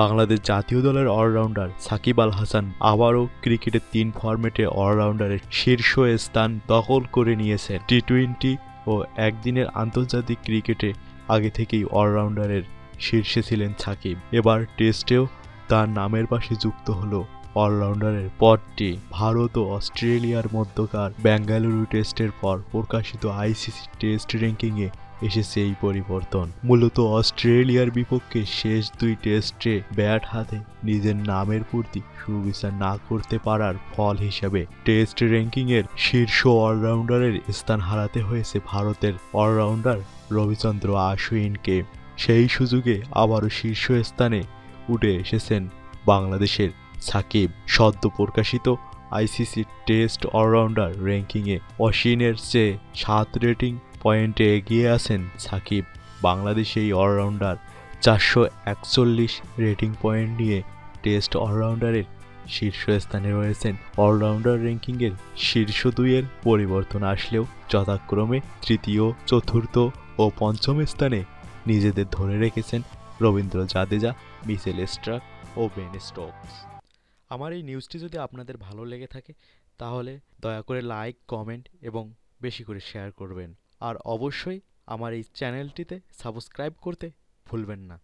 বাংলাদেশ জাতীয় দলের অলরাউন্ডার সাকিব আল হাসান আবারও ক্রিকেটের 3 ফরম্যাটে অলরাউন্ডারের শীর্ষ স্থান দখল করে নিয়েছেন। টি-20 ও একদিনের আন্তর্জাতিক ক্রিকেটে আগে থেকেই অলরাউন্ডারের শীর্ষে ছিলেন সাকিব। এবার টেস্টেও তার নামের পাশে যুক্ত হলো অলরাউন্ডারের পদটি। ভারত ও অস্ট্রেলিয়ার মধ্যকার বেঙ্গালুরু টেস্টের পর প্রকাশিত আইসিসি টেস্ট র্যাঙ্কিংয়ে এসেছে এই পরিবর্তন। মূলত অস্ট্রেলিয়ার বিপক্ষে শেষ 2 টেস্টে ব্যাট হাতে নিজের নামের পূর্তি সুবিচার না করতে পারার ফল হিসেবে টেস্ট র্যাঙ্কিংয়ের শীর্ষ অলরাউন্ডারের স্থান হারাতে হয়েছে ভারতের অলরাউন্ডার রবিচন্দ্র আশ্বিনকে। সেই সুযোগে আবারও শীর্ষ স্থানে উঠে এসেছেন বাংলাদেশের সাকিব। সদ্য প্রকাশিত আইসিসি টেস্ট অলরাউন্ডার র্যাঙ্কিংয়ে অশ্বিনের চেয়ে 7 রেটিং পয়েন্টে এগিয়ে আছেন সাকিব। বাংলাদেশ এই অলরাউন্ডার 441 রেটিং পয়েন্ট নিয়ে টেস্ট অলরাউন্ডারের শীর্ষস্থানে রয়েছেন। অলরাউন্ডার র্যাঙ্কিংয়ের শীর্ষ 2-এর পরিবর্তন আসলেও যথাক্রমে তৃতীয়, চতুর্থ ও পঞ্চম স্থানে নিজেদের ধরে রেখেছেন রবীন্দ্র জাদেজা, মিচেল স্টার্ক ও বেন স্টোকস। আমার এই নিউজটি যদি আপনাদের ভালো লেগে থাকে তাহলে দয়া করে লাইক, কমেন্ট এবং বেশি করে শেয়ার করবেন। আর অবশ্যই আমার এই চ্যানেলটিতে সাবস্ক্রাইব করতে ভুলবেন না।